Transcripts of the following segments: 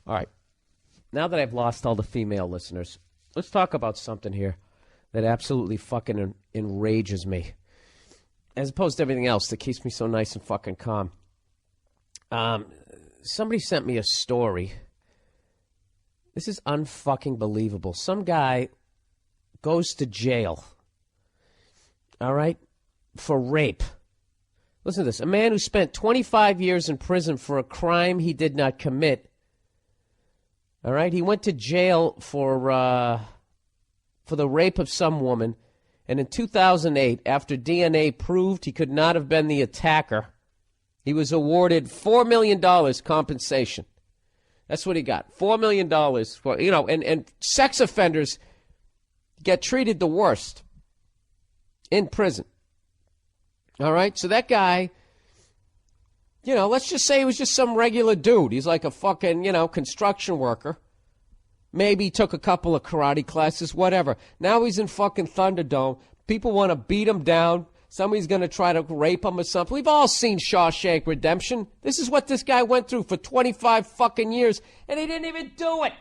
All right. Now that I've lost all the female listeners, let's talk about something here that absolutely fucking enrages me, as opposed to everything else that keeps me so nice and fucking calm. Somebody sent me a story. This is unfucking believable. Some guy goes to jail, all right, for rape. Listen to this. A man who spent 25 years in prison for a crime he did not commit. All right, he went to jail for the rape of some woman, and in 2008, after DNA proved he could not have been the attacker, he was awarded $4 million compensation. That's what he got, $4 million for, and sex offenders get treated the worst in prison. All right, so that guy, let's just say he was just some regular dude. He's like a fucking, construction worker. Maybe he took a couple of karate classes, whatever. Now he's in fucking Thunderdome. People want to beat him down. Somebody's going to try to rape him or something. We've all seen Shawshank Redemption. This is what this guy went through for 25 fucking years, and he didn't even do it.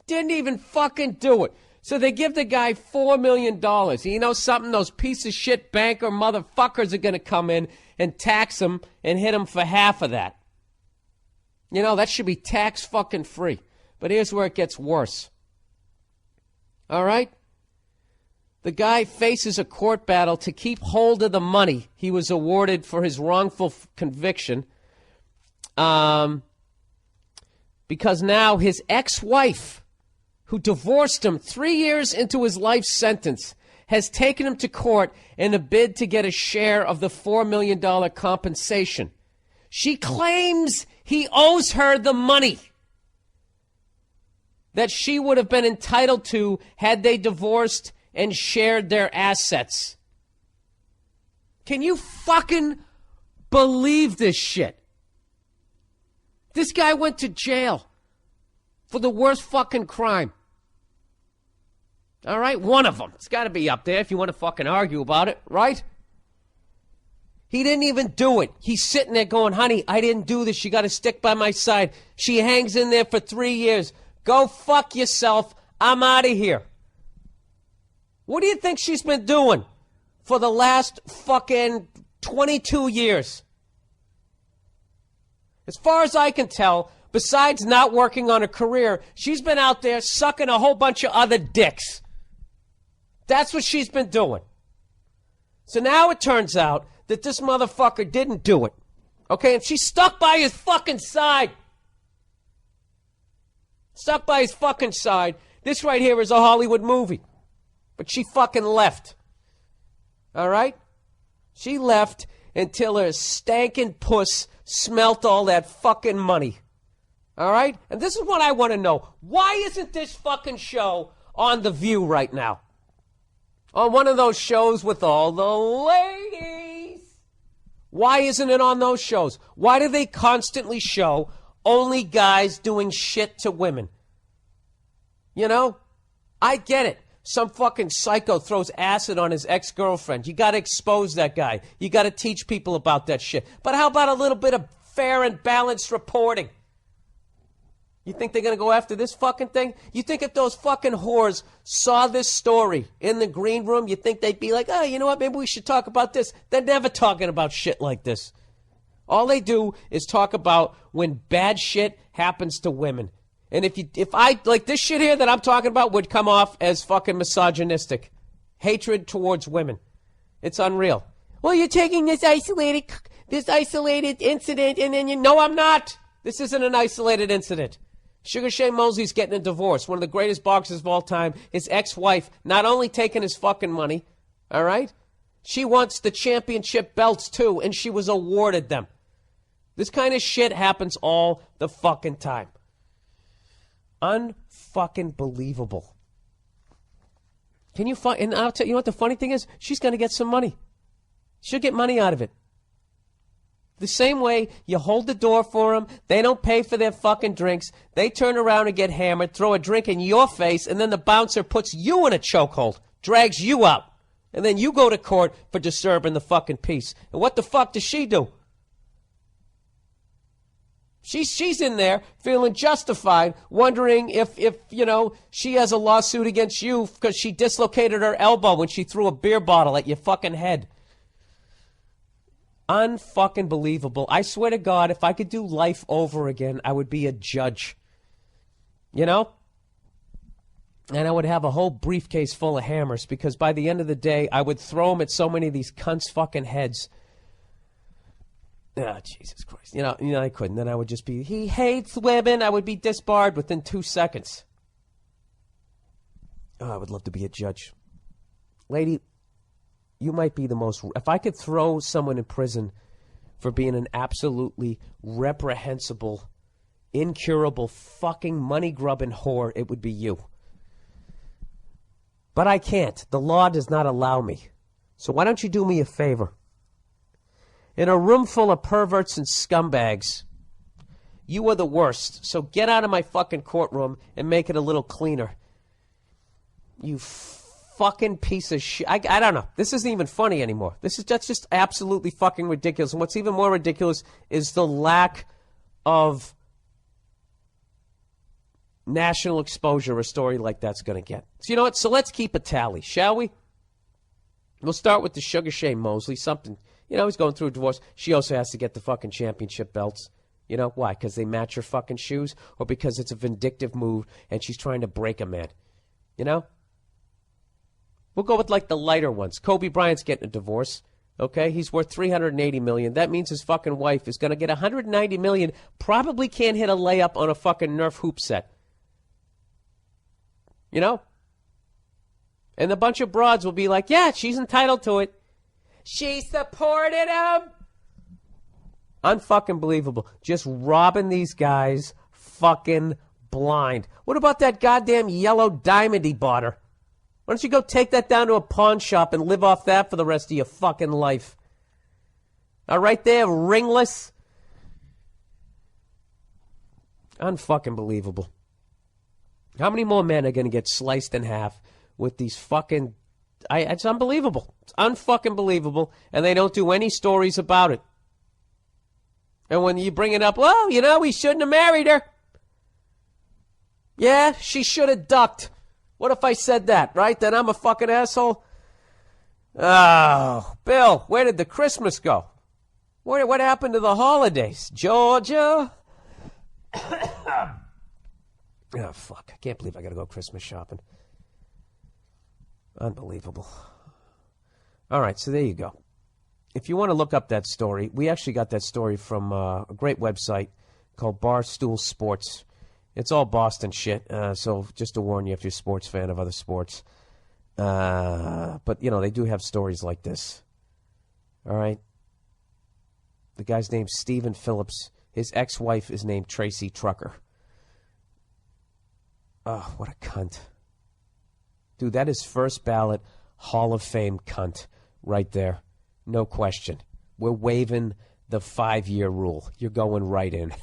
Didn't even fucking do it. So they give the guy $4 million. You know something? Those piece of shit banker motherfuckers are going to come in and tax him and hit him for half of that. That should be tax fucking free. But here's where it gets worse. All right? The guy faces a court battle to keep hold of the money he was awarded for his wrongful conviction, because now his ex-wife, who divorced him 3 years into his life sentence, has taken him to court in a bid to get a share of the $4 million compensation. She claims he owes her the money that she would have been entitled to had they divorced and shared their assets. Can you fucking believe this shit? This guy went to jail for the worst fucking crime. All right, one of them. It's got to be up there if you want to fucking argue about it, right? He didn't even do it. He's sitting there going, honey, I didn't do this. You got to stick by my side. She hangs in there for 3 years. Go fuck yourself. I'm out of here. What do you think she's been doing for the last fucking 22 years? As far as I can tell, besides not working on a career, she's been out there sucking a whole bunch of other dicks. That's what she's been doing. So now it turns out that this motherfucker didn't do it. Okay, and she's stuck by his fucking side. Stuck by his fucking side. This right here is a Hollywood movie. But she fucking left. All right? She left until her stankin' puss smelt all that fucking money. All right? And this is what I want to know. Why isn't this fucking show on The View right now? On one of those shows with all the ladies. Why isn't it on those shows? Why do they constantly show only guys doing shit to women? I get it. Some fucking psycho throws acid on his ex-girlfriend. You got to expose that guy. You got to teach people about that shit. But how about a little bit of fair and balanced reporting? You think they're going to go after this fucking thing? You think if those fucking whores saw this story in the green room, you think they'd be like, oh, you know what, maybe we should talk about this? They're never talking about shit like this. All they do is talk about when bad shit happens to women. And if I, like this shit here that I'm talking about would come off as fucking misogynistic. Hatred towards women. It's unreal. Well, you're taking this isolated incident and then no, I'm not. This isn't an isolated incident. Sugar Shane Mosley's getting a divorce. One of the greatest boxers of all time. His ex-wife not only taking his fucking money, all right? She wants the championship belts too, and she was awarded them. This kind of shit happens all the fucking time. Unfucking believable. Can you find? And I'll tell you what the funny thing is. She's going to get some money. She'll get money out of it. The same way you hold the door for them, they don't pay for their fucking drinks. They turn around and get hammered, throw a drink in your face, and then the bouncer puts you in a chokehold, drags you out, and then you go to court for disturbing the fucking peace. And what the fuck does she do? She's in there feeling justified, wondering if she has a lawsuit against you because she dislocated her elbow when she threw a beer bottle at your fucking head. Unfucking believable. I swear to God, if I could do life over again, I would be a judge. And I would have a whole briefcase full of hammers because by the end of the day, I would throw them at so many of these cunts' fucking heads. Oh, Jesus Christ. I couldn't. Then I would just be, he hates women. I would be disbarred within 2 seconds. Oh, I would love to be a judge. Lady, you might be the most... If I could throw someone in prison for being an absolutely reprehensible, incurable, fucking money-grubbing whore, it would be you. But I can't. The law does not allow me. So why don't you do me a favor? In a room full of perverts and scumbags, you are the worst. So get out of my fucking courtroom and make it a little cleaner. You fucking piece of shit. I don't know. This isn't even funny anymore. That's just absolutely fucking ridiculous. And what's even more ridiculous is the lack of national exposure a story like that's going to get. So you know what? So let's keep a tally, shall we? We'll start with the Sugar Shane Mosley. Something, he's going through a divorce. She also has to get the fucking championship belts. Why? Because they match her fucking shoes? Or because it's a vindictive move and she's trying to break a man? We'll go with like the lighter ones. Kobe Bryant's getting a divorce. Okay, he's worth $380 million. That means his fucking wife is going to get $190 million. Probably can't hit a layup on a fucking Nerf hoop set. And a bunch of broads will be like, yeah, she's entitled to it. She supported him. Unfucking believable. Just robbing these guys fucking blind. What about that goddamn yellow diamond he bought her? Why don't you go take that down to a pawn shop and live off that for the rest of your fucking life? All right there, ringless. Unfucking believable. How many more men are going to get sliced in half with these fucking... It's unbelievable. It's unfucking believable, and they don't do any stories about it. And when you bring it up, well, we shouldn't have married her. Yeah, she should have ducked. What if I said that, right? Then I'm a fucking asshole? Oh, Bill, where did the Christmas go? What happened to the holidays? Georgia? Oh, fuck. I can't believe I got to go Christmas shopping. Unbelievable. All right, so there you go. If you want to look up that story, we actually got that story from a great website called Barstool Sports. It's all Boston shit, so just to warn you if you're a sports fan of other sports. But, they do have stories like this. All right? The guy's name's Steven Phillips. His ex-wife is named Tracy Trucker. Oh, what a cunt. Dude, that is first ballot Hall of Fame cunt right there. No question. We're waiving the 5-year rule. You're going right in.